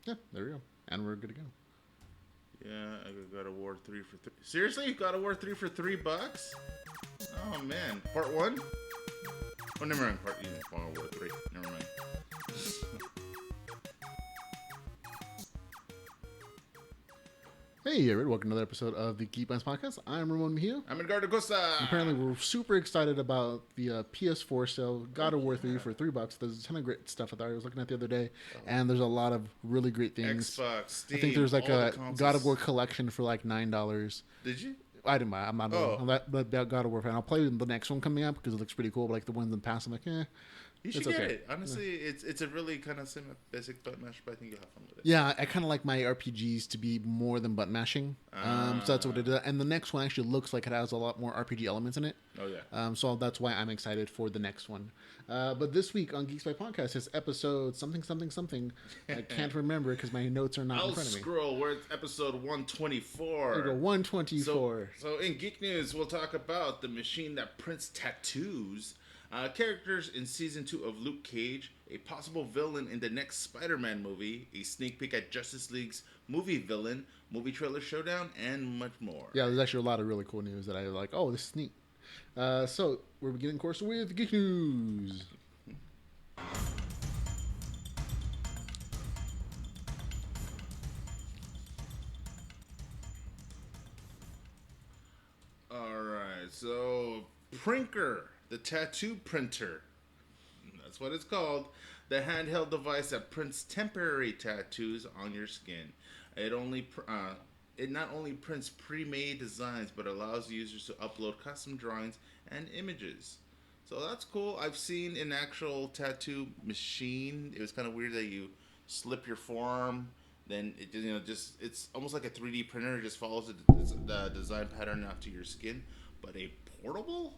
Yeah, there we go. And we're good to go. Yeah, I got a War 3 for 3. Seriously? Got a War 3 for $3? Oh, man. Part 1? Oh, never mind. Part War 3. Never mind. Hey, everyone. Welcome to another episode of the Geek and Tech podcast. I'm Ramon Mejia. I'm Edgardo Acosta. Apparently, we're super excited about the PS4 sale. God of War 3 for $3. There's a ton of great stuff out there. I was looking at the other day, and there's a lot of really great things. Xbox, Steam, I think there's like a the God of War collection for like $9. Did you? I didn't buy it. I'm not that God of War fan. I'll play the next one coming up because it looks pretty cool. But like the ones in the past, I'm like, You should get it. Honestly, it's a really kind of basic button mash, but I think you'll have fun with it. Yeah, I kind of like my RPGs to be more than button mashing. So that's what it is. And the next one actually looks like it has a lot more RPG elements in it. Oh, yeah. So that's why I'm excited for the next one. But this week on Geeks by Podcast is episode something. I can't remember because my notes are not in front of me. I'll scroll. We're at episode 124. There you go, 124. So in Geek News, we'll talk about the machine that prints tattoos. Characters in Season 2 of Luke Cage, a possible villain in the next SpiderMan movie, a sneak peek at Justice League's movie villain, movie trailer Showdown, and much more. Yeah, there's actually a lot of really cool news that I like, oh, this is neat. So, we're beginning, of course, with Geek News. Alright, so Prinker, the tattoo printer. That's what it's called. The handheld device that prints temporary tattoos on your skin. It not only prints pre-made designs, but allows users to upload custom drawings and images. So that's cool. I've seen an actual tattoo machine. It was kind of weird that you slip your forearm, then it it's almost like a 3D printer. It just follows the design pattern out to your skin. But a portable?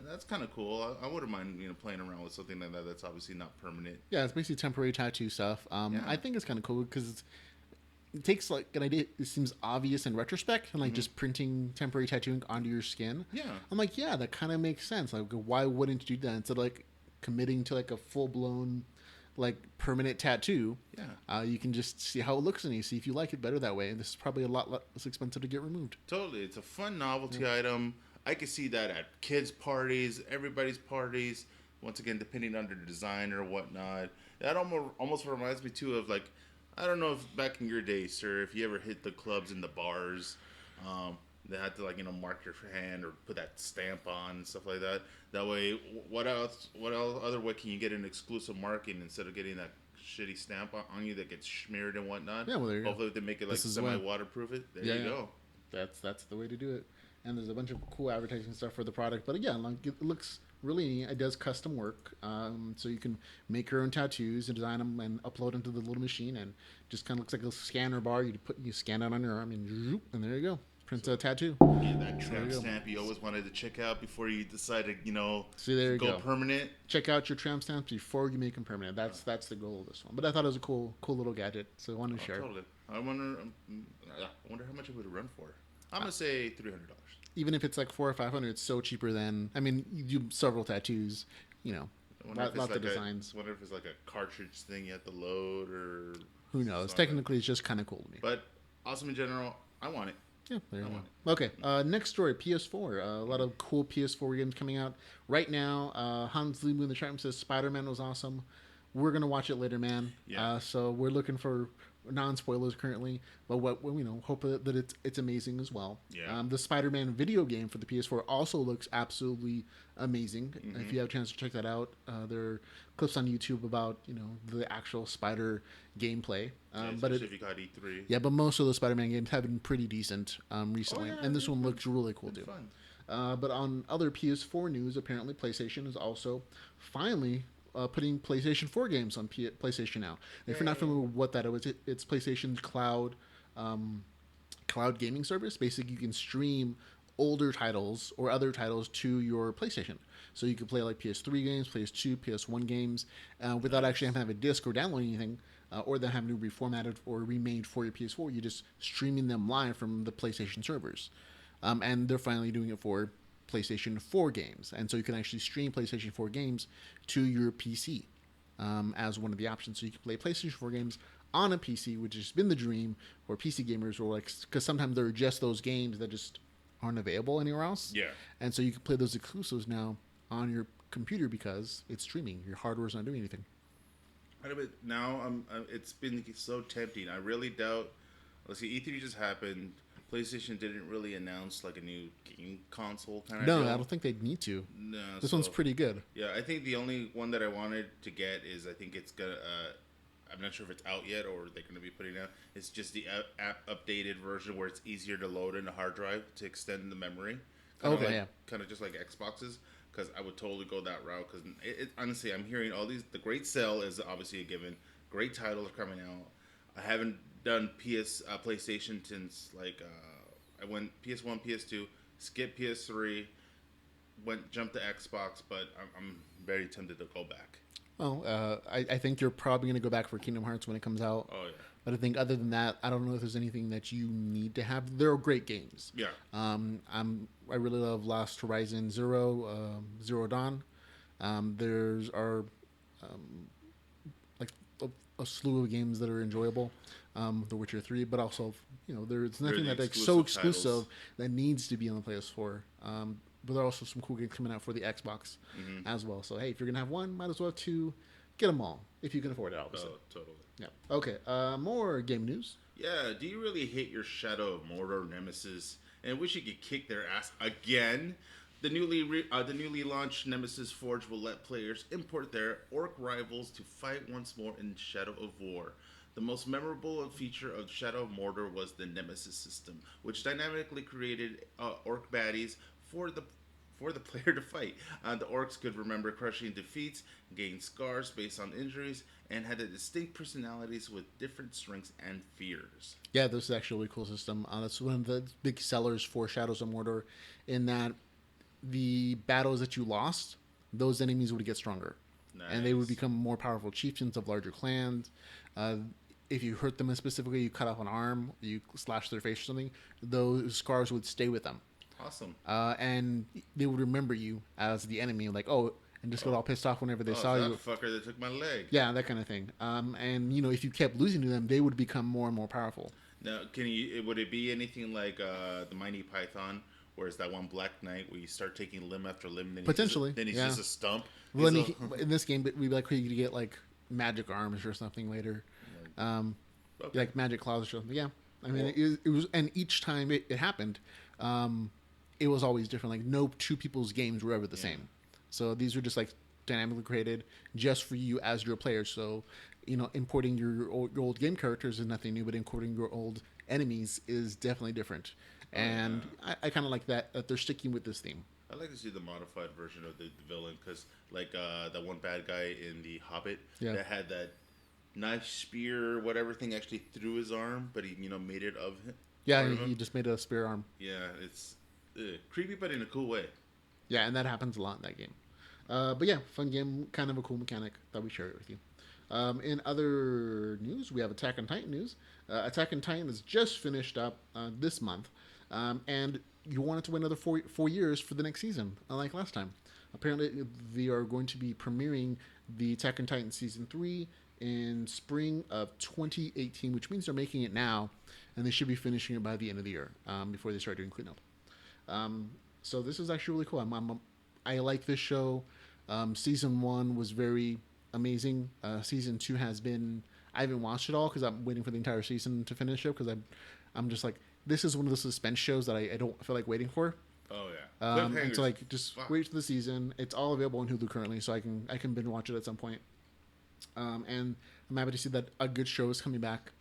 That's kind of cool. I wouldn't mind playing around with something like that. That's obviously not permanent. Yeah, it's basically temporary tattoo stuff. Yeah. I think it's kind of cool because it takes like an idea. It seems obvious in retrospect, and like just printing temporary tattooing onto your skin. Yeah, I'm like, yeah, that kind of makes sense. Like, why wouldn't you do that instead of like committing to like a full blown like permanent tattoo? Yeah, you can just see how it looks and you see if you like it better that way. And this is probably a lot less expensive to get removed. Totally, it's a fun novelty item. I could see that at kids' parties, everybody's parties. Once again, depending on the design or whatnot. That almost reminds me too of like, I don't know if back in your day, sir, if you ever hit the clubs and the bars, they had to like mark your hand or put that stamp on and stuff like that. That way, what else other way can you get an exclusive marking instead of getting that shitty stamp on you that gets smeared and whatnot? Yeah, well, there you go. Hopefully they make it like semi-waterproof it. There you go. That's the way to do it. And there's a bunch of cool advertising stuff for the product. But again, like it looks really neat. It does custom work. So you can make your own tattoos and design them and upload them to the little machine. And just kind of looks like a scanner bar. You scan it on your arm and there you go. Print a tattoo. Yeah, that tramp stamp you always wanted to check out before you decided, See, there you go. Permanent. Check out your tramp stamps before you make them permanent. That's the goal of this one. But I thought it was a cool little gadget. So I wanted to share. Totally. I wonder how much it would run for. I'm going to say $300. Even if it's like $400 or $500, it's so cheaper than. I mean, you do several tattoos, lots of designs. Wonder if it's like a cartridge thing you have to load or. Who knows? Technically, it's just kind of cool to me. But awesome in general. I want it. Yeah, there you go. Okay, next story, PS4. A lot of cool PS4 games coming out right now. Hans Zimmer in the chat room says Spider-Man was awesome. We're gonna watch it later, man. Yeah. So we're looking for non-spoilers currently, but hope that it's amazing as well. Yeah. The Spider-Man video game for the PS4 also looks absolutely amazing. Mm-hmm. If you have a chance to check that out, there are clips on YouTube about the actual Spider gameplay. But if you got E3. Yeah, but most of the Spider-Man games have been pretty decent recently, yeah, and this one looks really cool too. Fun. But on other PS4 news, apparently PlayStation is also finally putting PlayStation 4 games on PlayStation now. If you're not familiar with what that is, it's PlayStation's cloud gaming service. Basically, you can stream older titles or other titles to your PlayStation. So you can play like PS3 games, PS2, PS1 games without actually having to have a disc or download anything. Or them having to be reformatted or remade for your PS4. You're just streaming them live from the PlayStation servers. And they're finally doing it for PlayStation 4 games. And so you can actually stream PlayStation 4 games to your PC as one of the options. So you can play PlayStation 4 games on a PC, which has been the dream for PC gamers, or like because sometimes there are just those games that just aren't available anywhere else. Yeah. And so you can play those exclusives now on your computer because it's streaming. Your hardware's not doing anything. Now it's been so tempting. I really doubt. Let's see, E3 just happened. PlayStation didn't really announce like a new game console kind of No, deal. I don't think they need to. No, This one's pretty good. Yeah, I think the only one that I wanted to get is I think it's gonna. I'm not sure if it's out yet or they're gonna be putting out. It's just the app updated version where it's easier to load in a hard drive to extend the memory. Kind of just like Xboxes. Because I would totally go that route. Because honestly, I'm hearing all these. The Great Sale is obviously a given. Great titles are coming out. I haven't done PlayStation since like I went PS1, PS2, skipped PS3, jumped to Xbox, but I'm very tempted to go back. Well, I think you're probably going to go back for Kingdom Hearts when it comes out. Oh yeah. But I think other than that, I don't know if there's anything that you need to have. They're great games. Yeah. I really love Last Horizon Zero Dawn. There's like a slew of games that are enjoyable. The Witcher 3, but also there's nothing that's like so exclusive that needs to be on the PS4. But there are also some cool games coming out for the Xbox as well. So hey, if you're gonna have one, might as well have two. Get them all if you can afford it. Obviously. Oh, totally. Yeah. Okay. More game news. Yeah. Do you really hate your Shadow of Mordor nemesis and wish you could kick their ass again? The newly launched Nemesis Forge will let players import their orc rivals to fight once more in Shadow of War. The most memorable feature of Shadow of Mordor was the Nemesis system, which dynamically created orc baddies for the player to fight. The orcs could remember crushing defeats, gain scars based on injuries, and had distinct personalities with different strengths and fears. Yeah, this is actually a really cool system. That's one of the big sellers for Shadows of Mordor, in that the battles that you lost, those enemies would get stronger. Nice. And they would become more powerful chieftains of larger clans. If you hurt them specifically, you cut off an arm, you slash their face or something, those scars would stay with them. Awesome. And they would remember you as the enemy, like, and just got all pissed off whenever they saw you. Fucker that took my leg. Yeah, that kind of thing. And if you kept losing to them, they would become more and more powerful. Now, would it be anything like the Mighty Python, where it's that one Black Knight where you start taking limb after limb, then potentially, he's just a stump? Well, in this game, we'd be like, you could get like magic arms or something later, like magic claws or something. Yeah, I mean, it was, and each time it happened, it was always different. Like no two people's games were ever the same. So these were just like dynamically created just for you as your player. So, importing your old game characters is nothing new, but importing your old enemies is definitely different. And I kind of like that they're sticking with this theme. I'd like to see the modified version of the villain, because like that one bad guy in The Hobbit that had that knife, spear, whatever thing actually through his arm, but he made it of him. Yeah, he just made a spear arm. Yeah, it's creepy, but in a cool way. Yeah, and that happens a lot in that game. But yeah, fun game, kind of a cool mechanic. Thought we'd share it with you. In other news, we have Attack on Titan news. Attack on Titan has just finished up this month, and you want it to wait another 4 years for the next season, unlike last time. Apparently, they are going to be premiering the Attack on Titan Season 3 in spring of 2018, which means they're making it now, and they should be finishing it by the end of the year before they start doing cleanup. So this is actually really cool. I like this show. Season 1 was very amazing. Season 2 has been... I haven't watched it all because I'm waiting for the entire season to finish it, because I'm just like, this is one of those suspense shows that I don't feel like waiting for. Oh yeah. And so like just wait for the season. It's all available on Hulu currently, so I can binge watch it at some point. And I'm happy to see that a good show is coming back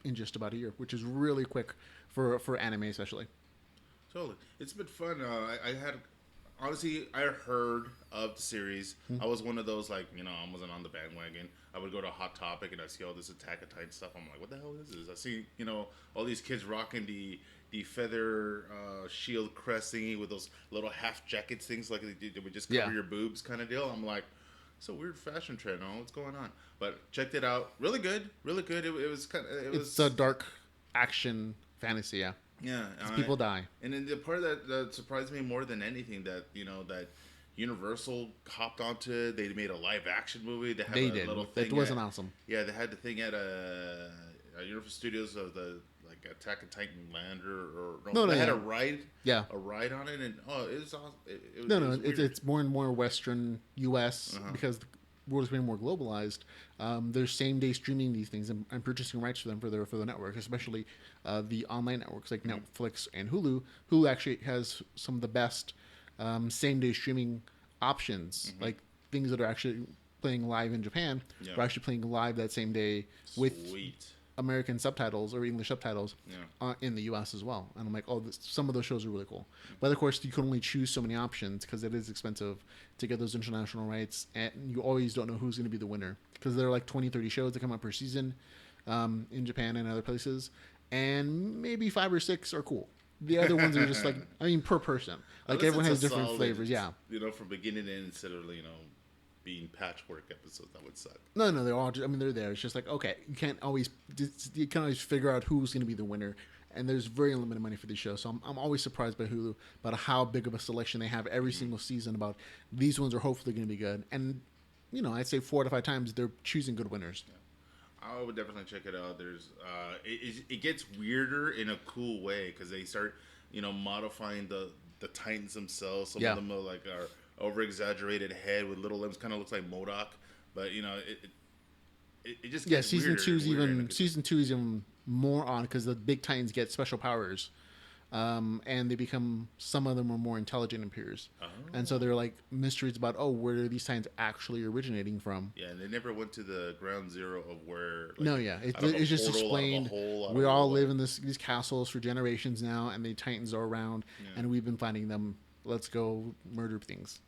in just about a year, which is really quick for anime especially. Totally, it's been fun. I heard of the series. I was one of those, like, I wasn't on the bandwagon. I would go to Hot Topic and I see all this Attack on Titan stuff. I'm like, what the hell is this? I see, all these kids rocking the feather shield crest thingy with those little half jackets things, like they would just cover your boobs kind of deal. I'm like, it's a weird fashion trend. What's going on? But checked it out. Really good. Really good. It was kind of... It's a dark action fantasy, yeah. Yeah, people die, and then the part that surprised me more than anything, that that Universal hopped onto it. They made a live action movie. They had They a did. little thing. That wasn't awesome. Yeah, they had the thing at Universal Studios of the like Attack on Titan Land or No, they no, had yeah. a ride. Yeah. A ride on it, and it was awesome. It No, it no, was weird. it's more and more Western U.S. because the world is getting more globalized. They're same day streaming these things and purchasing rights for them for the network, especially the online networks like Netflix and Hulu. Hulu actually has some of the best same day streaming options, like things that are actually playing live in Japan. Yeah. Are actually playing live that same day with Sweet. American subtitles or English subtitles Yeah. in the U.S. as well. And I'm like, some of those shows are really cool. But of course, you can only choose so many options because it is expensive to get those international rights. And you always don't know who's going to be the winner because there are like 20, 30 shows that come out per season in Japan and other places. And maybe 5 or 6 are cool. The other ones are just like, I mean, per person. Like Unless everyone it's has a different solid, flavors. Yeah. From beginning to end instead of being patchwork episodes. That would suck. No, they're all. I mean, they're there. It's just like okay, you can't always figure out who's going to be the winner, and there's very limited money for these shows. So I'm always surprised by Hulu about how big of a selection they have every single season. About these ones are hopefully going to be good, and I'd say 4 to 5 times they're choosing good winners. Yeah. I would definitely check it out. There's it gets weirder in a cool way because they start modifying the Titans themselves. Some of them are over exaggerated head with little limbs, kind of looks like MODOK, but it just gets season weirder, season 2 is even more on because the big Titans get special powers, and they become, some of them are more intelligent and peers, and so they're like mysteries about where are these Titans actually originating from. Yeah, and they never went to the ground zero of where. It's just explained. We all live in these castles for generations now, and the Titans are around, and we've been finding them. Let's go murder things.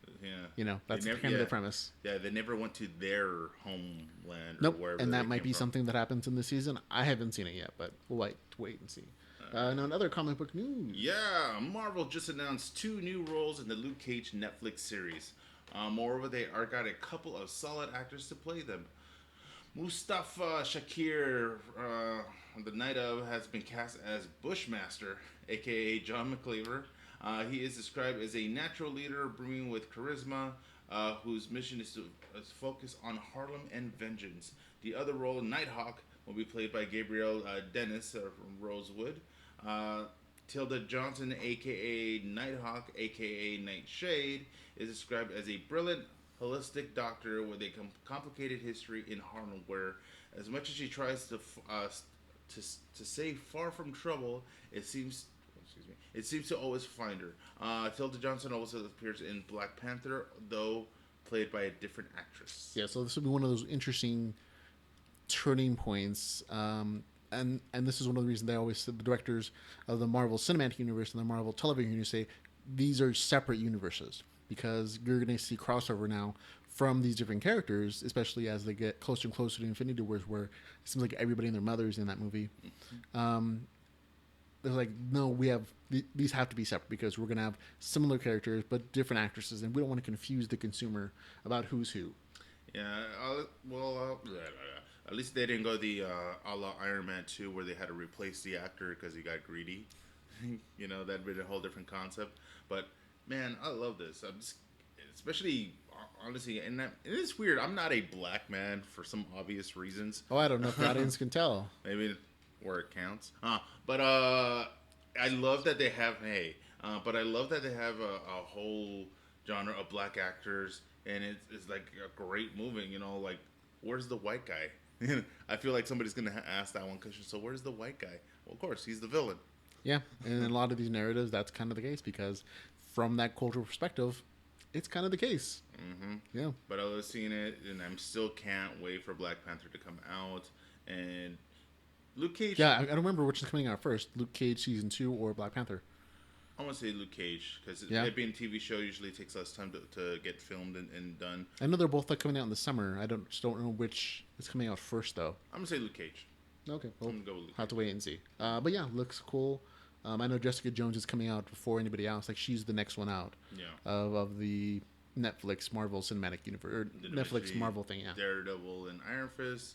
Yeah. That's kind of the premise. Yeah, they never went to their homeland nope. or wherever. And that might be something that happens in the season. I haven't seen it yet, but we'll wait and see. Now, another comic book news. Yeah, Marvel just announced 2 new roles in the Luke Cage Netflix series. Moreover, they are got a couple of solid actors to play them. Mustafa Shakir, the night of, has been cast as Bushmaster, aka John McCleaver. He is described as a natural leader brimming with charisma, whose mission is to focus on Harlem and vengeance. The other role, Nighthawk, will be played by Gabrielle Dennis from Rosewood. Tilda Johnson, a.k.a. Nighthawk, a.k.a. Nightshade, is described as a brilliant, holistic doctor with a complicated history in Harlem, where as much as she tries to stay far from trouble, it seems to always find her. Tilda Johnson also appears in Black Panther, though played by a different actress. Yeah, so this will be one of those interesting turning points. And this is one of the reasons they always said, the directors of the Marvel Cinematic Universe and the Marvel Television Universe say these are separate universes, because you're going to see crossover now from these different characters, especially as they get closer and closer to Infinity Wars, where it seems like everybody and their mother's in that movie. They're like, no, these have to be separate because we're going to have similar characters but different actresses, and we don't want to confuse the consumer about who's who. Yeah, at least they didn't go the a la Iron Man 2 where they had to replace the actor because he got greedy. That'd been a whole different concept. But man, I love this. I'm just, especially honestly, and it is weird. I'm not a black man for some obvious reasons. Oh, I don't know if the audience can tell. Maybe where it counts. But I love that they have but I love that they have a whole genre of black actors, and it's like a great movie. Like, where's the white guy? I feel like somebody's gonna ask that one question. So where's the white guy? Well, of course, he's the villain. Yeah, and in a lot of these narratives, that's kind of the case, because from that cultural perspective, it's kind of the case. Mm-hmm. Yeah. But I was seeing it, and I'm still can't wait for Black Panther to come out. And Luke Cage. Yeah, I don't remember which is coming out first, Luke Cage season 2 or Black Panther. I want to say Luke Cage, because it being a TV show usually takes less time to get filmed and done. I know they're both coming out in the summer. I just don't know which is coming out first, though. I'm going to say Luke Cage. Okay. Well, I'm going to go with Luke have to wait and see. But yeah, looks cool. I know Jessica Jones is coming out before anybody else. Like, she's the next one out. Yeah. Of the Netflix Marvel Cinematic Universe, or Netflix Marvel thing, yeah. Daredevil and Iron Fist.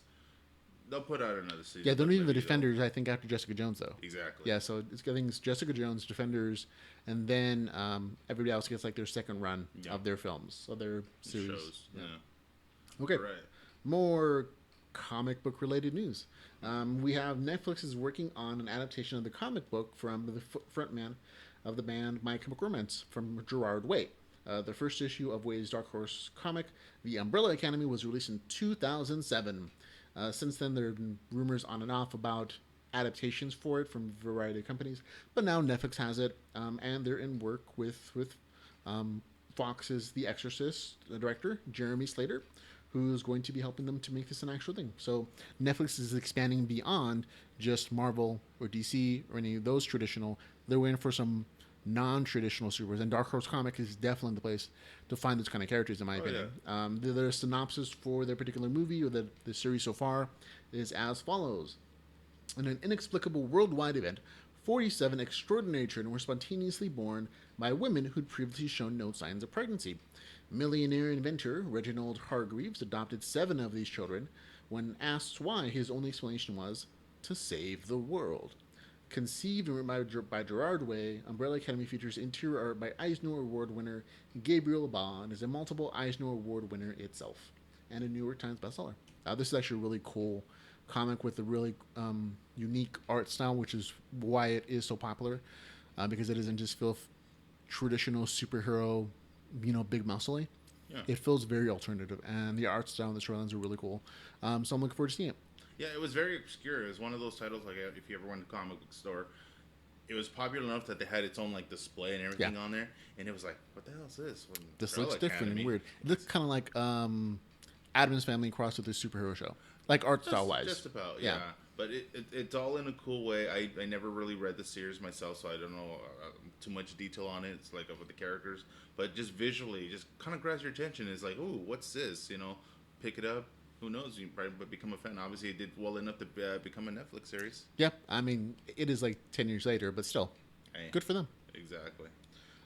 they'll put out another season. Yeah, they're not even the Defenders, I think, after Jessica Jones, though. Exactly. Yeah, so I think it's Jessica Jones, Defenders, and then everybody else gets like their second run of their films, of their series. Shows. Yeah. Okay. Right. More comic book related news. We have Netflix is working on an adaptation of the comic book from the frontman of the band My Chemical Romance, from Gerard Way. The first issue of Way's Dark Horse comic, The Umbrella Academy, was released in 2007. Since then, there have been rumors on and off about adaptations for it from a variety of companies, but now Netflix has it, and they're in work with Fox's The Exorcist, the director, Jeremy Slater, who's going to be helping them to make this an actual thing. So Netflix is expanding beyond just Marvel or DC or any of those traditional. They're waiting for some non-traditional superheroes, and Dark Horse Comic is definitely the place to find those kind of characters, in my opinion. Yeah. Their synopsis for their particular movie or the series so far is as follows. In an inexplicable worldwide event, 47 extraordinary children were spontaneously born by women who'd previously shown no signs of pregnancy. Millionaire inventor Reginald Hargreaves adopted 7 of these children. When asked why, his only explanation was to save the world. Conceived by Gerard Way, Umbrella Academy features interior art by Eisner Award winner Gabriel Ba and is a multiple Eisner Award winner itself, and a New York Times bestseller. This is actually a really cool comic with a really unique art style, which is why it is so popular, because it doesn't just feel traditional superhero, big muscly. Yeah. It feels very alternative, and the art style and the storylines are really cool. So I'm looking forward to seeing it. Yeah, it was very obscure. It was one of those titles, like if you ever went to a comic book store, it was popular enough that they had its own like display and everything on there, and it was like, what the hell is this? This looks different and weird. It looks kind of like Addams Family crossed with a superhero show, like art style wise. Just about, yeah. But it's all in a cool way. I never really read the series myself, so I don't know too much detail on it. It's like with the characters, but just visually, just kind of grabs your attention. It's like, ooh, what's this? Pick it up. Who knows? You probably become a fan. Obviously, it did well enough to become a Netflix series. Yeah, I mean, it is like 10 years later, but still, good for them. Exactly.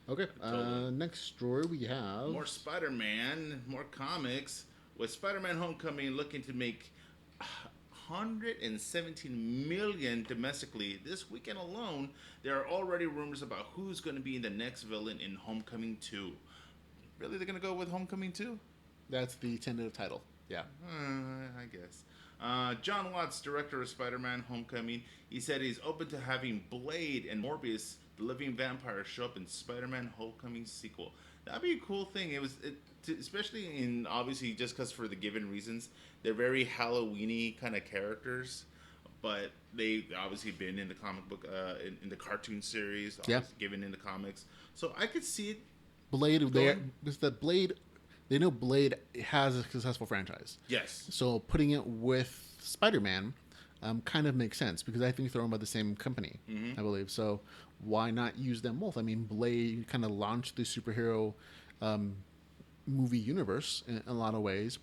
Okay, totally. Next story we have... More Spider-Man, more comics. With Spider-Man Homecoming looking to make $117 million domestically this weekend alone, there are already rumors about who's going to be the next villain in Homecoming 2. Really, they're going to go with Homecoming 2? That's the tentative title. Yeah. I guess. John Watts, director of Spider-Man Homecoming, he said he's open to having Blade and Morbius, the living vampire, show up in Spider-Man Homecoming sequel. That'd be a cool thing. Especially in, obviously, just because for the given reasons, they're very Halloween-y kind of characters, but they've obviously been in the comic book, in the cartoon series, given in the comics. So I could see it. Blade, they know Blade has a successful franchise. Yes. So putting it with Spider-Man kind of makes sense, because I think they're owned by the same company, I believe. So why not use them both? I mean, Blade kind of launched the superhero movie universe in a lot of ways.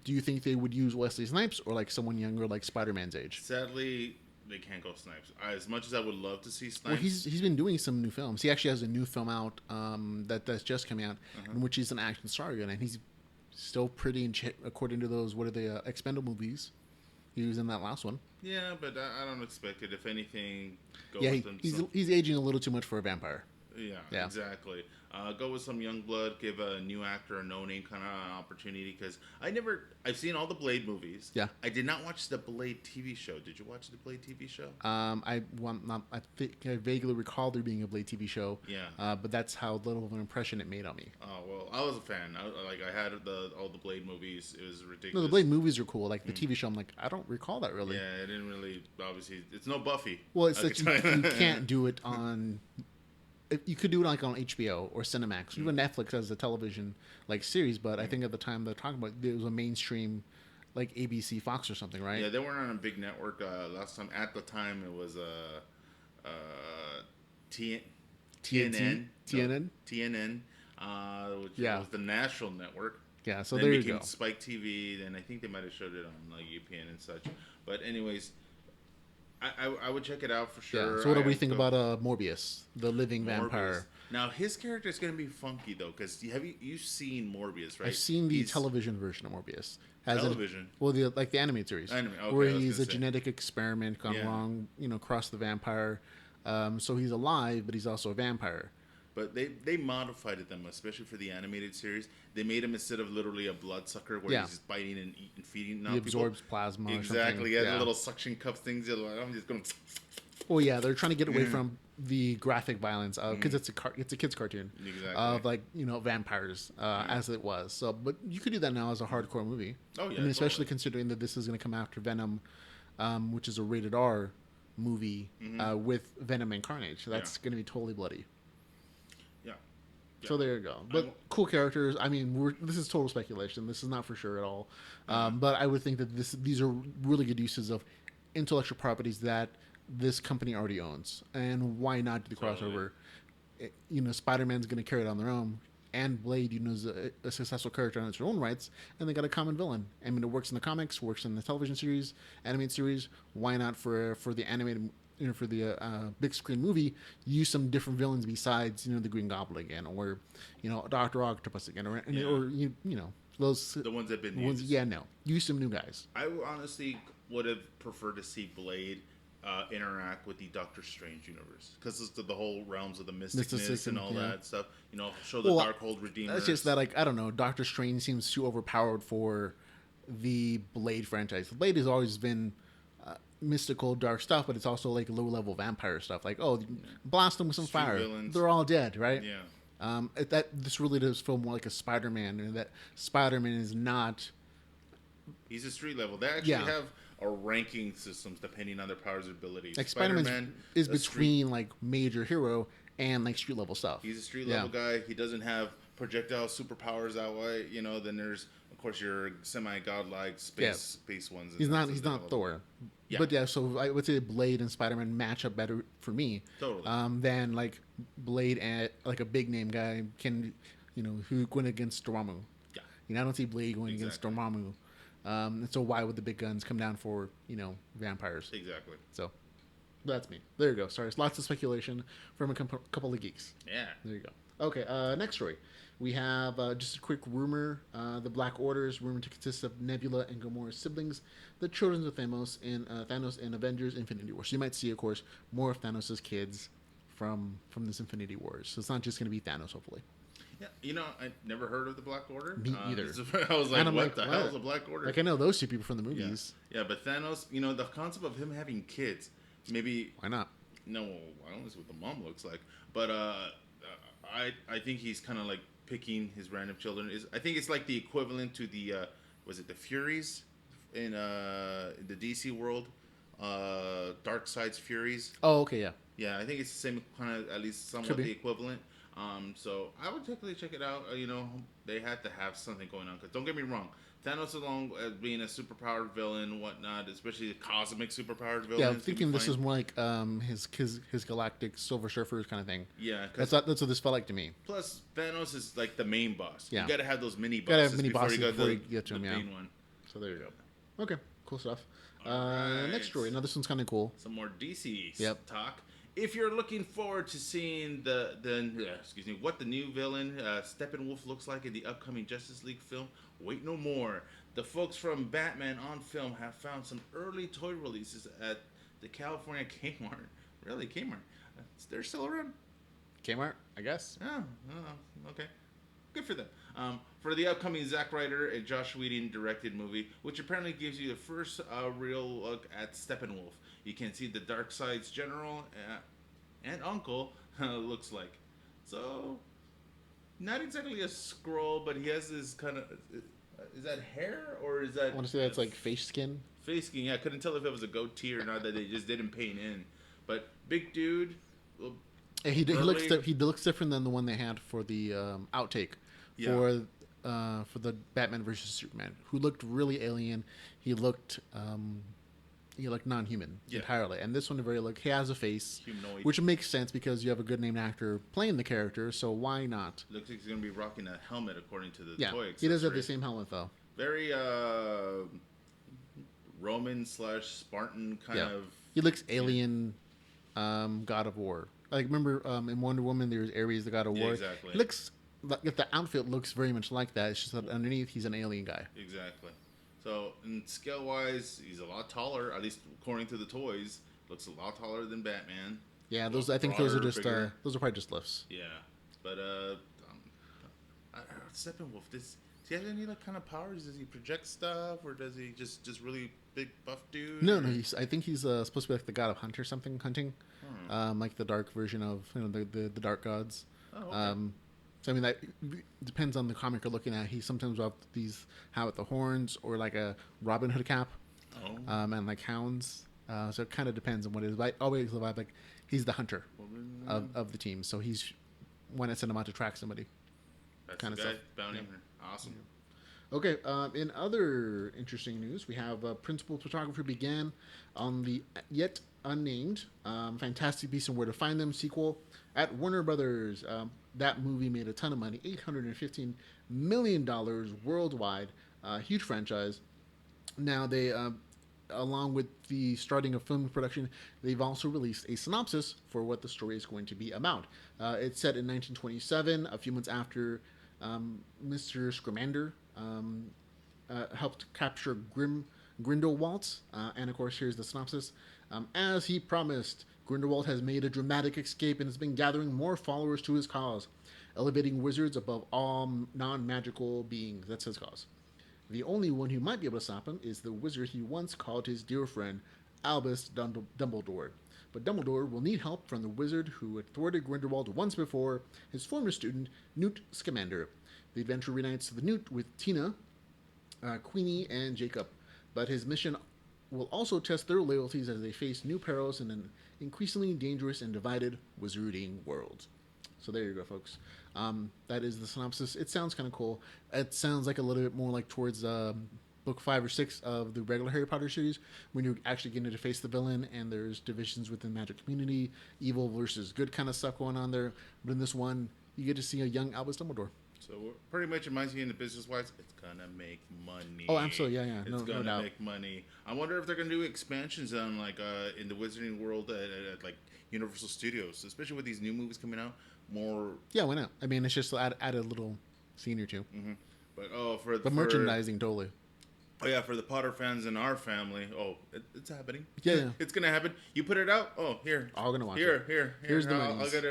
Do you think they would use Wesley Snipes or like someone younger, like Spider-Man's age? Sadly, they can't go Snipes. As much as I would love to see Snipes. Well, he's been doing some new films. He actually has a new film out that's just coming out, in which he's an action star again, and he's still pretty according to those, what are they, Expendable movies. He was in that last one. Yeah, but I don't expect it. If anything, go with him. He's aging a little too much for a vampire. Yeah, exactly. Go with some young blood. Give a new actor a no-name kind of opportunity, because I've seen all the Blade movies. Yeah. I did not watch the Blade TV show. Did you watch the Blade TV show? I think I vaguely recall there being a Blade TV show. Yeah. But that's how little of an impression it made on me. Oh well, I was a fan. I had all the Blade movies. It was ridiculous. No, the Blade movies are cool. Like the TV show, I'm like, I don't recall that really. Yeah, it didn't really. Obviously, it's no Buffy. Well, it's that you can't do it on. You could do it like on HBO or Cinemax. Even Netflix has a television like series, but I think at the time they're talking about, it was a mainstream like ABC, Fox or something, right? Yeah, they weren't on a big network last time. At the time, it was TNN. Which was the national network. Yeah, so then there you became go. Spike TV, then I think they might have showed it on like UPN and such. But anyways, I would check it out for Yeah. sure. So what do we think about Morbius, the living Morbius. vampire? Now his character is going to be funky though, because have you've seen Morbius, right? I've seen the television version of Morbius. Television. The animated series, Okay, where he's a genetic experiment gone wrong, across the vampire. So he's alive, but he's also a vampire. But they modified them, especially for the animated series. They made him, instead of literally a bloodsucker where he's just biting and eating, feeding. He absorbs plasma. Exactly. He has the little suction cup things. I'm just going. Well, yeah, they're trying to get away from the graphic violence because it's a kids cartoon of vampires as it was. So, but you could do that now as a hardcore movie. Oh yeah, especially considering that this is going to come after Venom, which is a rated R movie with Venom and Carnage. So that's going to be totally bloody. Yeah. So there you go. But cool characters. I mean, this is total speculation. This is not for sure at all. But I would think that these are really good uses of intellectual properties that this company already owns. And why not do the crossover? Spider-Man's going to carry it on their own. And Blade, is a successful character on its own rights. And they got a common villain. I mean, it works in the comics, works in the television series, animated series. Why not for the animated... for the big screen movie, use some different villains besides the Green Goblin again, or Dr. Octopus again, or those the ones that've been used. Yeah, no, use some new guys. I honestly would have preferred to see Blade interact with the Doctor Strange universe, because it's the whole realms of the mysticness and all that stuff. Show the Darkhold Redeemers. That's just that, I don't know. Doctor Strange seems too overpowered for the Blade franchise. Blade has always been mystical, dark stuff, but it's also like low-level vampire stuff. Like, blast them with some fire. Villains. They're all dead, right? Yeah. This really does feel more like a Spider-Man, and that Spider-Man is not... He's a street level. They actually have a ranking systems depending on their powers and abilities. Like Spider-Man is between like major hero and like street level stuff. He's a street level guy. He doesn't have projectile superpowers that way. Then there's of course your semi-godlike space ones. He's not Thor. Yeah. But so I would say Blade and Spider-Man match up better for me. Totally. Than like Blade and like a big name guy can, who went against Dormammu. Yeah. I don't see Blade going against Dormammu. So why would the big guns come down for vampires? Exactly. So that's me. There you go. Sorry, it's lots of speculation from a couple of geeks. Yeah. There you go. Okay. Next story. We have just a quick rumor. The Black Order is rumored to consist of Nebula and Gamora's siblings, the children of Thanos in Avengers Infinity War. So you might see, of course, more of Thanos' kids from this Infinity Wars. So it's not just going to be Thanos, hopefully. Yeah, I never heard of the Black Order. Me either. I was like, what the hell is the Black Order? Like, I know those two people from the movies. Yeah, but Thanos, the concept of him having kids, maybe... Why not? No, I don't know what the mom looks like. But I think he's kind of like picking his random children. I think it's like the equivalent to the, was it the Furies in the DC world? Darkseid's Furies. Oh, okay, yeah. Yeah, I think it's the same kind of, at least somewhat the equivalent. So I would definitely check it out. They had to have something going on. Because don't get me wrong, Thanos, along as being a superpowered villain and whatnot, especially a cosmic superpowered villain. Yeah, I'm thinking this is more like his galactic Silver Surfers kind of thing. Yeah, that's what this felt like to me. Plus, Thanos is like the main boss. Yeah. You got to have those mini bosses. Got to have mini bosses before you get to him. Yeah. One. So there you go. Okay, cool stuff. Right. Next story. Now this one's kind of cool. Some more DC talk. If you're looking forward to seeing what the new villain Steppenwolf looks like in the upcoming Justice League film, wait no more. The folks from Batman on Film have found some early toy releases at the California Kmart. Really, Kmart? They're still around? Kmart, I guess. Oh, okay. Good for them. For the upcoming Zack Ryder and Josh Whedon directed movie, which apparently gives you the first real look at Steppenwolf. You can see the Darkseid's general and uncle looks like. So, not exactly a scroll, but he has this kind of... is that hair, or is that... I want to say that's like face skin. Face skin, yeah. I couldn't tell if it was a goatee or not, that they just didn't paint in. But, big dude... He looks different than the one they had for the outtake for the Batman versus Superman, who looked really alien. He looked non-human entirely, and this one he has a face, humanoid, which makes sense because you have a good named actor playing the character. So why not? Looks like he's gonna be rocking a helmet according to the toy. He does have the same helmet though. Very Roman / Spartan kind of. He looks alien, God of War. Like remember in Wonder Woman, there's Ares, the God of War. Exactly. He looks like the outfit looks very much like that. It's just that underneath he's an alien guy. Exactly. So, in scale wise, he's a lot taller. At least according to the toys, looks a lot taller than Batman. Yeah, those I think those are just bigger. those are probably just lifts. Yeah, but Steppenwolf, does he have any like kind of powers? Does he project stuff, or does he just really big buff dude? No, I think he's supposed to be like the god of hunt or something, hunting, like the dark version of the dark gods. Oh, okay. So I mean that depends on the comic you're looking at. He sometimes will have with the horns or like a Robin Hood cap, and like hounds. So it kind of depends on what it is. But I always the vibe like he's the hunter of the team. So he's one that sent him out to track somebody. That's kind the of guy, stuff. bounty hunter. Awesome. Okay, in other interesting news, we have principal photography began on the yet unnamed Fantastic Beasts and Where to Find Them sequel at Warner Brothers. That movie made a ton of money, $815 million worldwide, huge franchise. Now they, along with the starting of film production, they've also released a synopsis for what the story is going to be about. It's set in 1927, a few months after Mr. Scamander helped capture Grindelwald, and of course here's the synopsis. As he promised, Grindelwald has made a dramatic escape and has been gathering more followers to his cause, elevating wizards above all non-magical beings. That's his cause. The only one who might be able to stop him is the wizard he once called his dear friend, Albus Dumbledore. But Dumbledore will need help from the wizard who had thwarted Grindelwald once before, his former student, Newt Scamander. The adventure reunites the Newt with Tina, Queenie, and Jacob. But his mission will also test their loyalties as they face new perils in an increasingly dangerous and divided wizarding world. So there you go, folks. That is the synopsis. It sounds kind of cool. It sounds like a little bit more like towards book 5 or 6 of the regular Harry Potter series, when you're actually getting to face the villain and there's divisions within the magic community, evil versus good kind of stuff going on there. But in this one, you get to see a young Albus Dumbledore. So pretty much reminds me in the business wise, it's gonna make money. Oh, absolutely, yeah. It's gonna doubt. make money. I wonder if they're gonna do expansions on like in the Wizarding world at like Universal Studios, especially with these new movies coming out. More. Yeah, why not? I mean, it's just add a little scene or two. Mm-hmm. But for merchandising, totally. Oh yeah, for the Potter fans in our family, it's happening. Yeah, it's gonna happen. You put it out. Oh, here. All gonna watch it. Here's the I'll get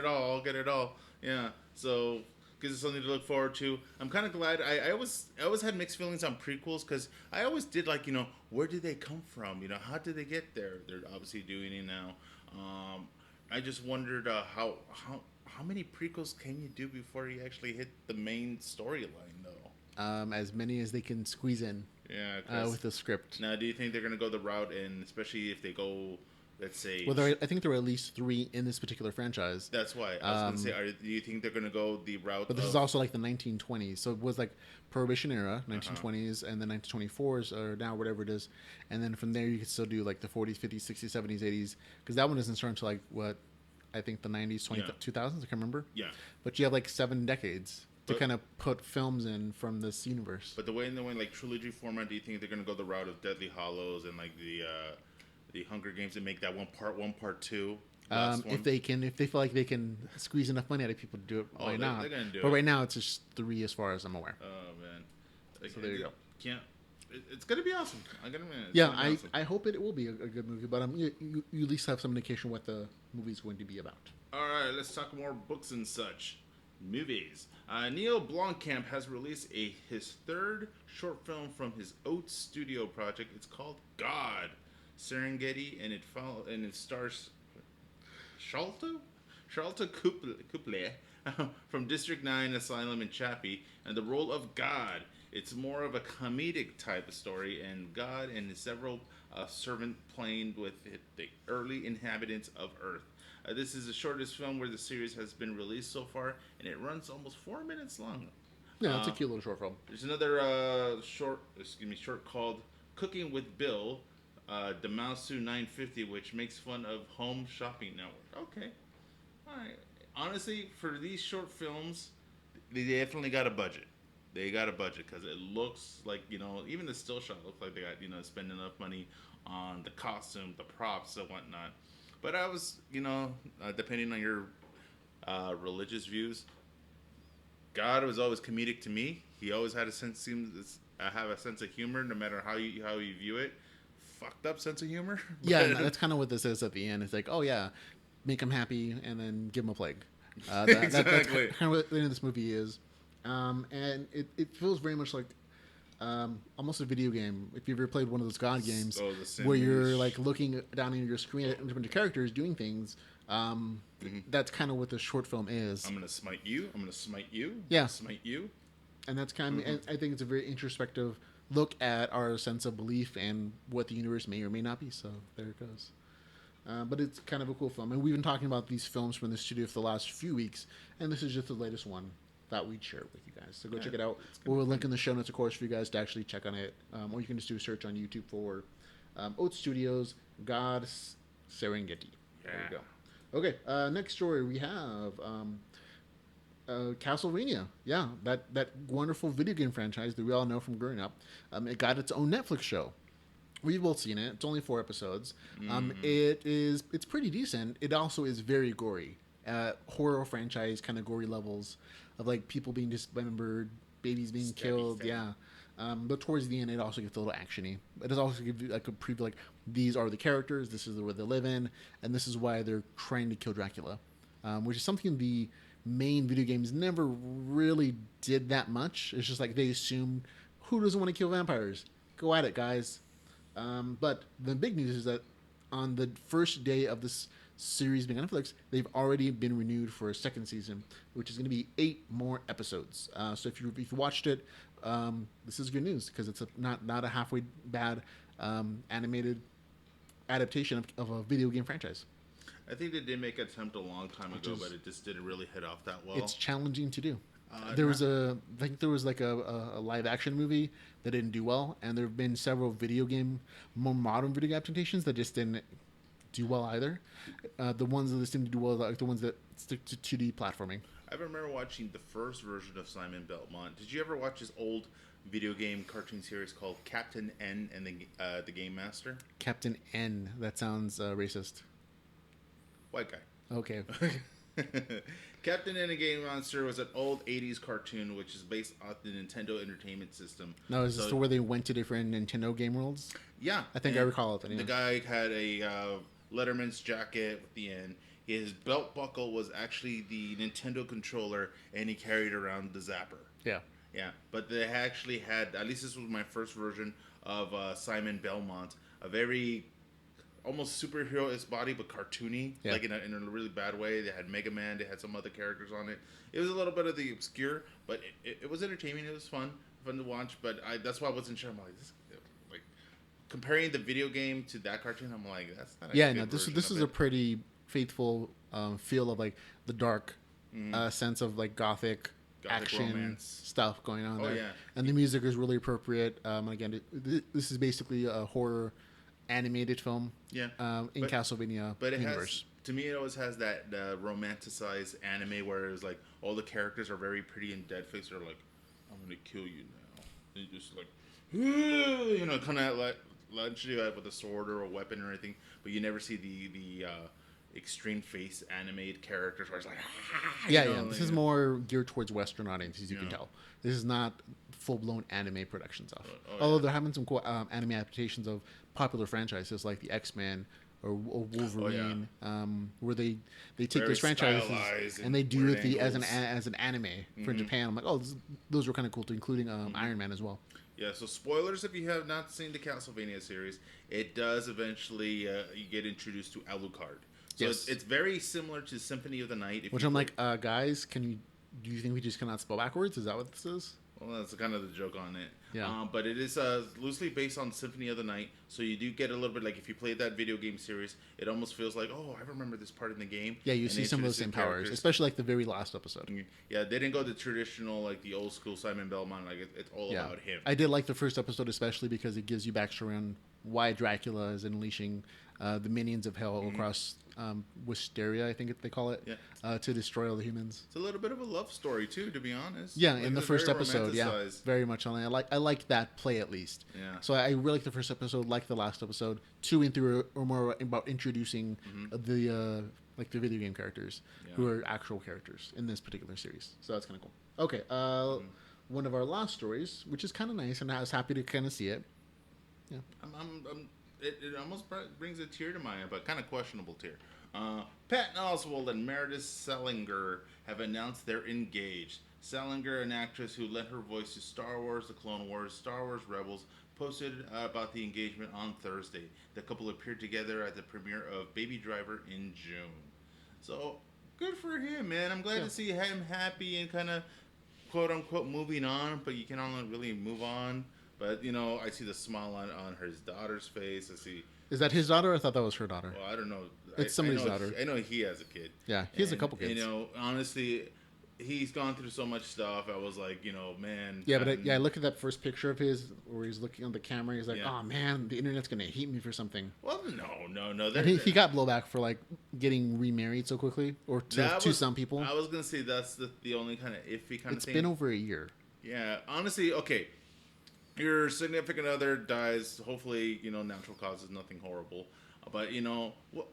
it all. Yeah. So gives us something to look forward to. I'm kind of glad. I always had mixed feelings on prequels because I always did like where did they come from? How did they get there? They're obviously doing it now. I just wondered how many prequels can you do before you actually hit the main storyline though? As many as they can squeeze in. Yeah, with the script. Now, do you think they're going to go the route, and especially if they go, let's say... Well, I think there are at least 3 in this particular franchise. That's why. I was going to say, do you think they're going to go the route But this is also like the 1920s. So it was like Prohibition era, 1920s, and the 1924s, or now whatever it is. And then from there, you could still do like the 40s, 50s, 60s, 70s, 80s. Because that one doesn't start until like, what, I think the 90s, 2000s, I can't remember. Yeah. But you have like 7 decades to kind of put films in from this universe. But the way like trilogy format, do you think they're going to go the route of Deathly Hallows and like the Hunger Games and make that one part 2? If they feel like they can squeeze enough money out of people to do it, why not? They're gonna do but it. Right now, it's just 3 as far as I'm aware. Oh man! So there you go. It's gonna be awesome. I hope it will be a good movie, but you at least have some indication what the movie is going to be about. All right, let's talk more books and such. Movies. Neil Blomkamp has released his 3rd short film from his Oats studio project. It's called God, Serengeti, and it stars Shalta Couple from District 9 Asylum in Chappie, and the role of God. It's more of a comedic type of story, and God and his several servants playing with the early inhabitants of Earth. This is the shortest film where the series has been released so far, and it runs almost 4 minutes long. Yeah, it's a cute little short film. There's another short called Cooking with Bill, Damasu 950, which makes fun of Home Shopping Network. Okay. All right. Honestly, for these short films, they definitely got a budget. They got a budget because it looks like, even the still shot looks like they got, spend enough money on the costume, the props, and whatnot. But I was, depending on your religious views, God was always comedic to me. He always had have a sense of humor, no matter how you view it. Fucked up sense of humor. Yeah, and that's kind of what this is at the end. It's like, oh yeah, make him happy and then give him a plague. Exactly. That's kind of what the end of this movie is. And it feels very much like almost a video game. If you've ever played one of those God games where you're like looking down in your screen at different characters doing things, that's kind of what the short film is. I'm going to smite you. I'm going to smite you. Yeah. Smite you. And that's kind of, and I think it's a very introspective look at our sense of belief and what the universe may or may not be. So there it goes. But it's kind of a cool film. And we've been talking about these films from the studio for the last few weeks, and this is just the latest one that we'd share with you guys. So go check it out. We'll link in the show notes, of course, for you guys to actually check on it. Or you can just do a search on YouTube for Oat Studios, God's Serengeti. There you go. Okay, next story we have Castlevania. Yeah, that wonderful video game franchise that we all know from growing up. It got its own Netflix show. We've both seen it. It's only 4 episodes. It's pretty decent. It also is very gory. Horror franchise kind of gory levels of like people being dismembered, babies being killed. Yeah. But towards the end, it also gets a little actiony. It does also give you like a preview, like these are the characters, this is where they live in, and this is why they're trying to kill Dracula, which is something the main video games never really did that much. It's just like they assumed, who doesn't want to kill vampires? Go at it, guys. But the big news is that on the first day of this series being on Netflix, they've already been renewed for a second season, which is going to be 8 more episodes. So if you watched it, this is good news because it's not a halfway bad animated adaptation of a video game franchise. I think they did make an attempt a long time ago, but it just didn't really hit off that well. It's challenging to do. I think there was like a live action movie that didn't do well, and there have been several more modern video game adaptations that just didn't do well either. The ones that seem to do well are like the ones that stick to 2D platforming. I remember watching the first version of Simon Belmont. Did you ever watch his old video game cartoon series called Captain N and the Game Master? Captain N. That sounds racist. White guy. Okay. Captain N and the Game Monster was an old 80s cartoon which is based on the Nintendo Entertainment System. No, is this where they went to different Nintendo game worlds? Yeah. I think I recall it. The guy had a Letterman's jacket with the N. His belt buckle was actually the Nintendo controller, and he carried around the zapper. Yeah. Yeah, but they actually had, at least this was my first version of Simon Belmont, a very almost superhero-ish body, but cartoony, like in a really bad way. They had Mega Man, they had some other characters on it. It was a little bit of the obscure, but it was entertaining. It was fun to watch. But that's why I wasn't sure. I'm like comparing the video game to that cartoon. I'm like, that's not. This is a pretty faithful feel of like the dark sense of like gothic action romance stuff going on there. And the music is really appropriate. Again, this is basically a horror animated film in Castlevania universe. To me, it always has that romanticized anime where it's like all the characters are very pretty and dead face. They're like, I'm gonna kill you now. And you just like, kind of like launch you out with a sword or a weapon or anything, but you never see the extreme face animated characters where it's like this is more geared towards Western audiences, you can tell. This is not full-blown anime production stuff. Although they're having some cool anime adaptations of popular franchises like the X-Men or Wolverine, where they take those franchises and they do it as an anime for Japan. I'm like, those were kind of cool too, including Iron Man as well. Yeah, so spoilers if you have not seen the Castlevania series, it does eventually you get introduced to Alucard. So it's very similar to Symphony of the Night. Which I'm like, guys, do you think we just cannot spell backwards? Is that what this is? Well, that's kind of the joke on it. Yeah. But it is loosely based on Symphony of the Night, so you do get a little bit like if you played that video game series, it almost feels like, oh, I remember this part in the game. Yeah, you see some of those same powers, especially like the very last episode. Yeah, they didn't go the traditional, like the old school Simon Belmont, like it's all about him. I did like the first episode especially because it gives you backstory on why Dracula is unleashing the minions of hell across Wisteria, I think they call it, to destroy all the humans. It's a little bit of a love story too, to be honest. Yeah, like, in the first episode, very much on it. I like that play at least. Yeah. So I really like the first episode, like the last episode. 2 and 3 are more about introducing the video game characters who are actual characters in this particular series. So that's kind of cool. Okay, one of our last stories, which is kind of nice, and I was happy to kind of see it. Yeah, it almost brings a tear to my eye, but kind of questionable tear. Patton Oswald and Meredith Salinger have announced they're engaged. Salinger, an actress who lent her voice to Star Wars, The Clone Wars, Star Wars Rebels, posted about the engagement on Thursday. The couple appeared together at the premiere of Baby Driver in June. So, good for him, man. I'm glad to see him happy and kind of, quote-unquote, moving on, but you can only really move on. But, I see the smile on his daughter's face. I see... Is that his daughter? I thought that was her daughter. Well, I don't know. It's somebody's daughter. I know he has a kid. Yeah, he has a couple kids. Honestly, he's gone through so much stuff. I was like, man. Yeah, but I look at that first picture of his where he's looking on the camera. He's like, oh, man, the internet's going to hate me for something. Well, no. And he got blowback for, getting remarried so quickly, or to some people. I was going to say that's the only kind of iffy kind of thing. It's been over a year. Yeah, honestly, okay. Your significant other dies, hopefully, natural causes, nothing horrible. But,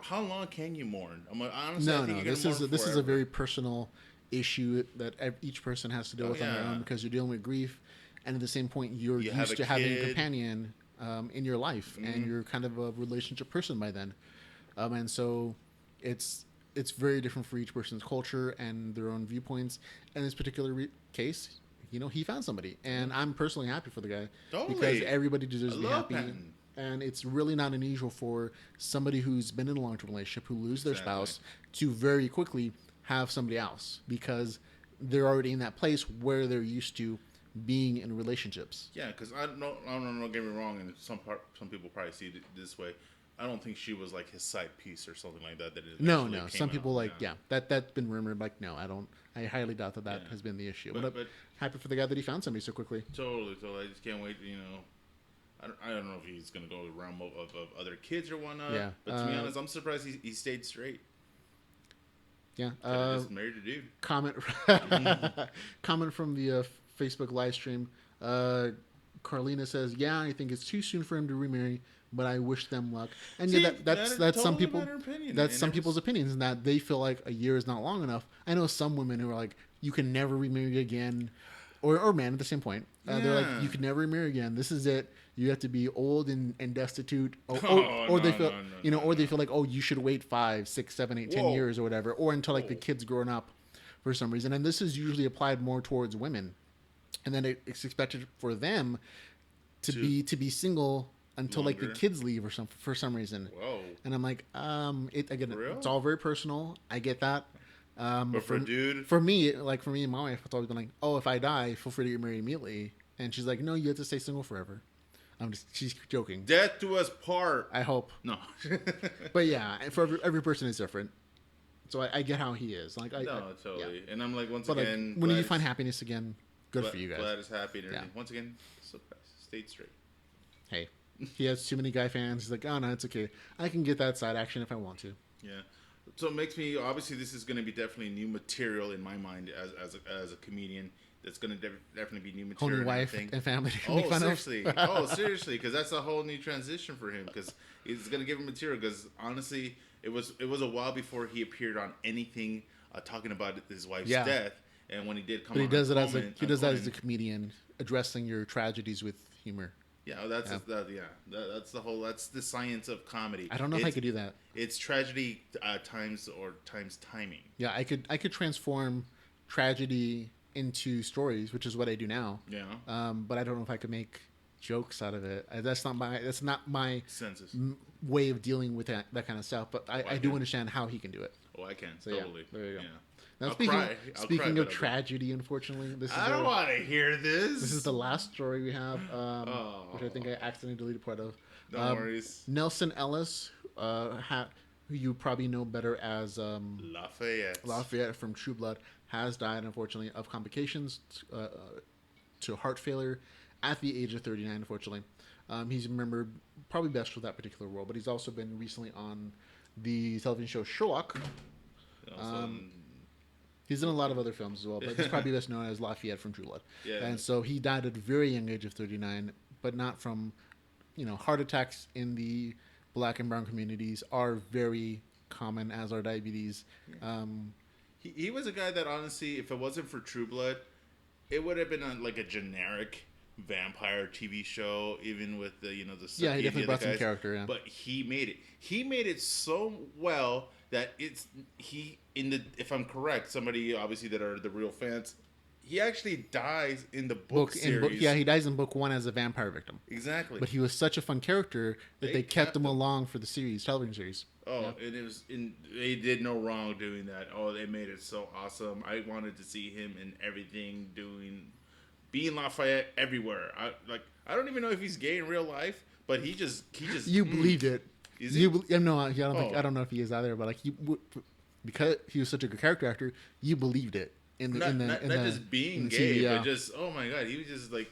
how long can you mourn? Honestly, no. This is a very personal issue that each person has to deal with on their own, because you're dealing with grief, and at the same point, you're used to having a companion in your life, and you're kind of a relationship person by then. And so it's very different for each person's culture and their own viewpoints. In this particular case, he found somebody, and I'm personally happy for the guy. Totally. Because everybody deserves to be happy. Patton. And it's really not unusual for somebody who's been in a long-term relationship who lose their spouse to very quickly have somebody else, because they're already in that place where they're used to being in relationships. Yeah, because I don't know, get me wrong, and some people probably see it this way. I don't think she was like his side piece or something like that. No. Some people that's been rumored. No, I don't. I highly doubt that has been the issue. But happy for the guy that he found somebody so quickly. Totally. I just can't wait. I don't know if he's gonna go the realm of other kids or whatnot. Yeah. But to be honest, I'm surprised he stayed straight. Yeah. Just married a dude. Comment from the Facebook live stream. Carlina says, "Yeah, I think it's too soon for him to remarry, but I wish them luck." And that's totally some people. That's some people's opinions, and that they feel like a year is not long enough. I know some women who are like, "You can never remarry again," or men at the same point. They're like, "You can never remarry again. This is it. You have to be old and destitute," or they feel they feel like, "Oh, you should wait 5, 6, 7, 8, 10 years or whatever, or until the kid's grown up," for some reason. And this is usually applied more towards women, and then it's expected for them to be single until the kids leave or something for some reason. Whoa. And I'm like, it's all very personal. I get that. But for a dude, for me and my wife, it's always been like, "Oh, if I die, feel free to get married immediately." And she's like, "No, you have to stay single forever." She's joking. Death to us part. I hope. No. But yeah, for every person is different. So I get how he is. Totally. Yeah. And I'm like, once but again, when you find happiness again, good for you guys. Glad is happy and everything. Once again, stayed straight. Hey, he has too many guy fans. He's like, "Oh no, it's okay. I can get that side action if I want to." Yeah. So it makes me, obviously this is going to be definitely new material in my mind as a comedian. That's going to definitely be new material. Whole new wife and family. Seriously, because that's a whole new transition for him, because he's going to give him material, because honestly, it was a while before he appeared on anything talking about his wife's death, and when he did come on, he does that as a comedian, addressing your tragedies with humor. Yeah, that's the science of comedy. I don't know if I could do that. It's tragedy times timing. Yeah, I could transform tragedy into stories, which is what I do now. Yeah. But I don't know if I could make jokes out of it. That's not my senses way of dealing with that kind of stuff. But I do understand how he can do it. Oh, I can. So, totally. Yeah, there you go. Yeah. Now, speaking of tragedy, unfortunately, I don't want to hear this. This is the last story we have, which I think I accidentally deleted part of. No worries. Nelson Ellis, who you probably know better as Lafayette from True Blood, has died, unfortunately, of complications to heart failure at the age of 39, unfortunately. He's remembered probably best for that particular role, but he's also been recently on the television show Sherlock. Also, He's in a lot of other films as well, but he's probably best known as Lafayette from True Blood. Yeah. And so he died at a very young age of 39, but not from, heart attacks in the black and brown communities are very common, as are diabetes. He was a guy that honestly, if it wasn't for True Blood, it would have been like a generic vampire TV show, even with the the he definitely brought some character. Yeah. But he made it. He made it so well that if I'm correct, somebody obviously that are the real fans, he actually dies in the book series. He dies in book 1 as a vampire victim. Exactly. But he was such a fun character that they kept him along for the television series. Oh, yeah. They did no wrong doing that. Oh, they made it so awesome. I wanted to see him in everything, being Lafayette everywhere. I don't even know if he's gay in real life, but he just. You believed it. Is he? No, I don't know if he is either, but because he was such a good character actor, you believed it. Not just being gay, but just, oh my god, he was just like,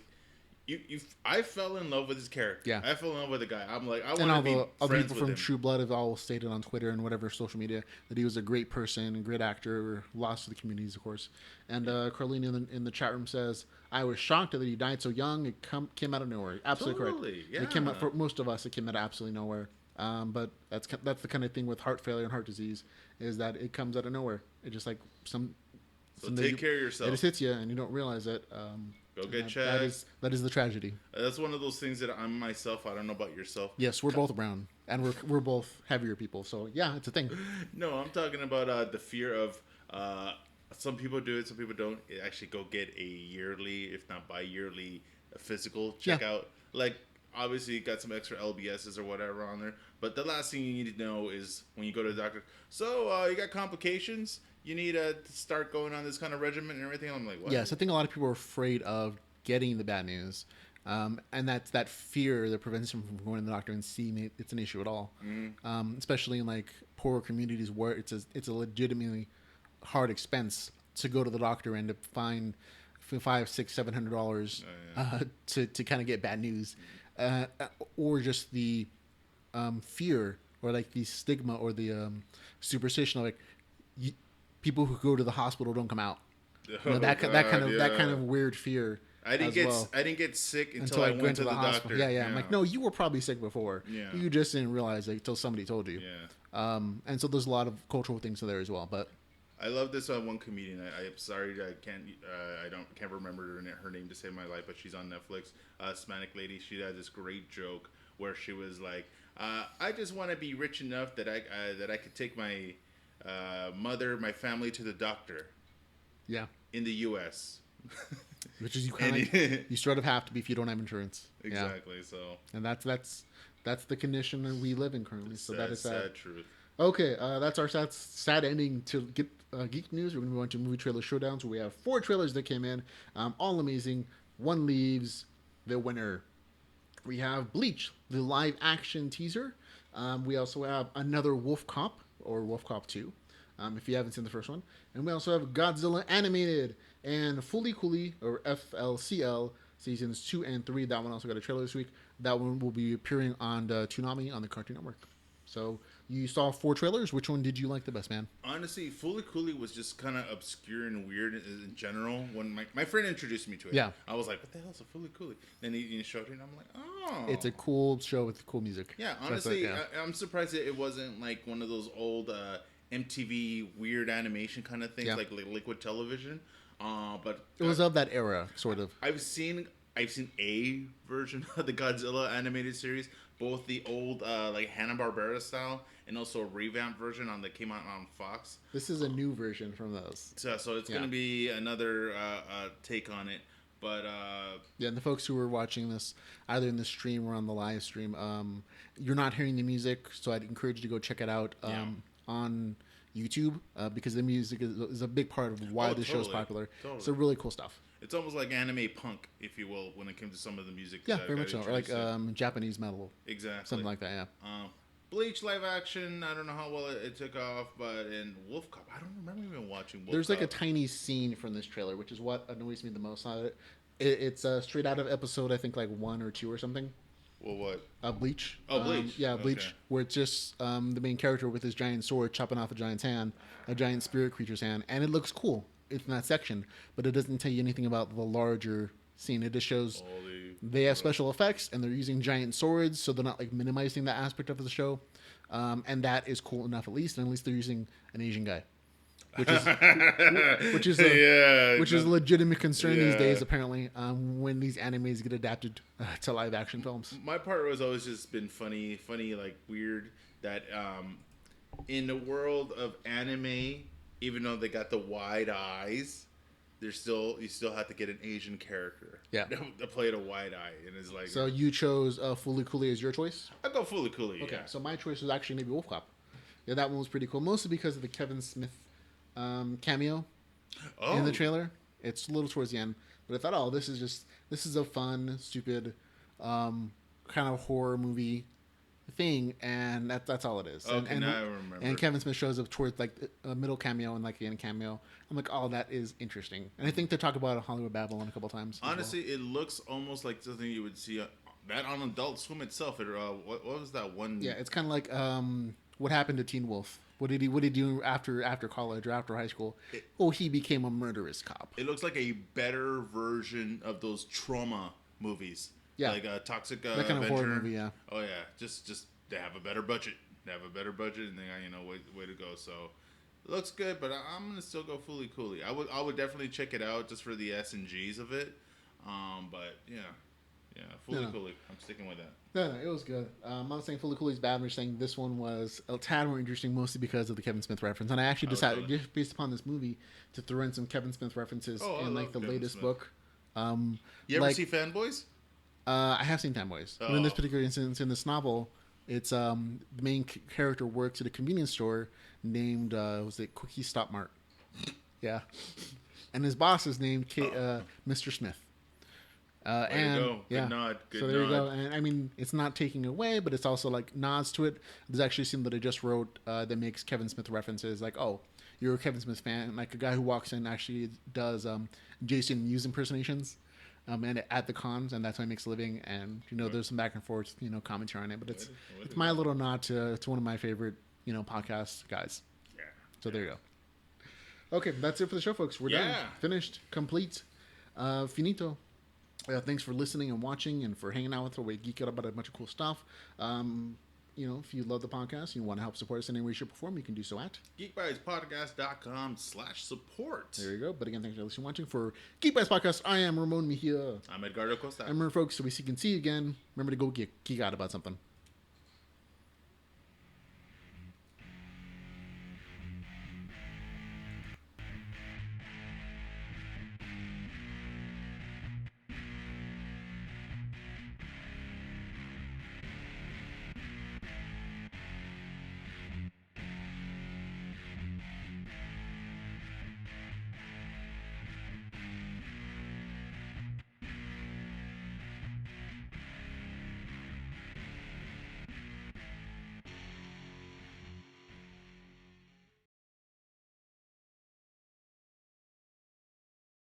I fell in love with his character. Yeah. I fell in love with the guy. I'm like, I want to be all the friends people with from him. True Blood have all stated on Twitter and whatever social media that he was a great person, a great actor, lost to the communities, of course. And Carlene in the chat room says, I was shocked that he died so young. It came out of nowhere. Absolutely correct. Yeah. It came out, for most of us, it came out of absolutely nowhere. But that's the kind of thing with heart failure and heart disease, is that it comes out of nowhere. It just like So take care of yourself. It just hits you and you don't realize it. Go get checked. That is the tragedy. That's one of those things that I'm myself. I don't know about yourself. Yes, we're both brown, and we're both heavier people. So yeah, it's a thing. No, I'm talking about the fear of. Some people do it, some people don't. Actually, go get a yearly, if not bi-yearly, physical checkout. Like, obviously, you got some extra LBSs or whatever on there. But the last thing you need to know is when you go to the doctor. So you got complications. You need to start going on this kind of regimen and everything. I'm like, what? Yes, I think a lot of people are afraid of getting the bad news. And that's that fear that prevents them from going to the doctor and seeing it's an issue at all. Especially in like poorer communities where it's a legitimately hard expense to go to the doctor and to find $500, $600, $700 to kind of get bad news, or just the fear or like the stigma or the superstition of like people who go to the hospital don't come out. That kind of weird fear. I didn't get sick until I went to the doctor. Yeah. I'm like, no, you were probably sick before. Yeah. You just didn't realize it until somebody told you. Yeah. And so there's a lot of cultural things there as well. But I love this one comedian. I'm sorry I can't remember her name to save my life, but she's on Netflix. Hispanic lady. She had this great joke where she was like, I just want to be rich enough that I could take my my family to the doctor. Yeah. In the U.S. Which is you sort of have to be if you don't have insurance. Exactly. Yeah. So. And that's the condition that we live in currently. So that is sad truth. Okay, that's our sad ending to get geek news. We're going to move on to movie trailer showdowns, where we have 4 trailers that came in, all amazing. One leaves the winner. We have Bleach, the live action teaser. We also have another Wolf Cop, or Wolf Cop 2, if you haven't seen the first one. And we also have Godzilla Animated and Fully Cooley, or FLCL, seasons 2 and 3. That one also got a trailer this week. That one will be appearing on Toonami on the Cartoon Network. So you saw 4 trailers. Which one did you like the best, man? Honestly, Fully Cooley was just kind of obscure and weird in general. When my friend introduced me to it, yeah, I was like, "What the hell is a Fully Cooley?" Then he showed it, and I'm like, "Oh, it's a cool show with cool music." Yeah, honestly, I'm surprised that it wasn't like one of those old MTV weird animation kind of things, like Liquid Television. But it was of that era, sort of. I've seen a version of the Godzilla animated series, both the old like Hanna-Barbera style and also a revamped version that came out on Fox. This is a new version from those. So it's going to be another take on it. But and the folks who are watching this either in the stream or on the live stream, you're not hearing the music, so I'd encourage you to go check it out on YouTube because the music is a big part of why this show is popular. Totally. It's really cool stuff. It's almost like anime punk, if you will, when it comes to some of the music. Yeah, very much so. Or like Japanese metal. Exactly. Something like that, yeah. Bleach live action, I don't know how well it took off, but in Wolf Cop, I don't remember even watching Wolf Cop. There's like a tiny scene from this trailer, which is what annoys me the most on it. It's straight out of episode, I think, like 1 or 2 or something. Well, what? Bleach. Oh, Bleach. Yeah, Bleach, Okay. where it's just the main character with his giant sword chopping off a giant's hand, a giant spirit creature's hand, and it looks cool in that section, but it doesn't tell you anything about the larger scene. It just shows they have special effects and they're using giant swords, so they're not like minimizing that aspect of the show, and that is cool enough at least. And at least they're using an Asian guy, which is which is a legitimate concern these days apparently, when these animes get adapted to live action films. My part was always just been funny, like weird that in the world of anime, even though they got the wide eyes, you still have to get an Asian character. Yeah. To play the wide eye, and it's like. So you chose Fooly Cooly as your choice? I go Fooly Cooly. Okay, Yeah. so my choice was actually maybe Wolf Cop. Yeah, that one was pretty cool, mostly because of the Kevin Smith cameo in the trailer. It's a little towards the end, but I thought, oh, this is a fun, stupid, kind of horror movie thing, and that's all it is. Okay, now I remember. And Kevin Smith shows up towards like a middle cameo and like the end cameo. I'm like, oh, that is interesting. And I think they talk about Hollywood Babylon a couple times. Honestly, it looks almost like something you would see that on Adult Swim itself. What was that one? Yeah, it's kind of like what happened to Teen Wolf. What did he do after college or after high school? He became a murderous cop. It looks like a better version of those trauma movies. Yeah, like a Toxic that kind Avenger. of horror movie. Yeah. Oh yeah, just they have a better budget. They have a better budget, and they got way to go. So it looks good, but I'm gonna still go Fooly Cooly. I would definitely check it out just for the S and G's of it. But yeah, Fooly Cooly. I'm sticking with that. No, it was good. I'm not saying Fooly Cooly's bad. I'm just saying this one was a tad more interesting, mostly because of the Kevin Smith reference. And I actually decided, just based upon this movie, to throw in some Kevin Smith references in like the latest Smith. book. You ever see Fanboys? I have seen Fanboys. But in this particular instance, in this novel, it's the main character works at a convenience store named was it Quickie Stop Mart? Yeah, and his boss is named Mr. Smith. Way to go. Good nod. So there you go. And I mean, it's not taking away, but it's also like nods to it. There's actually a scene that I just wrote that makes Kevin Smith references. Like, oh, you're a Kevin Smith fan. Like a guy who walks in actually does Jason Mewes impersonations. And at the cons, and that's how he makes a living. And there's some back and forth, commentary on it. But it's my little nod to one of my favorite, podcast guys. Yeah. So there you go. Okay, that's it for the show, folks. We're done, finished, complete, finito. Thanks for listening and watching, and for hanging out with us. We geek out about a bunch of cool stuff. If you love the podcast and you want to help support us in any way, shape, or form, you can do so at geekbytespodcast.com/support. There you go. But again, thanks for listening and watching. For Geek Bytes Podcast, I am Ramon Mejia. I'm Edgardo Acosta. And remember, folks, so we can see you again. Remember to go geek out about something.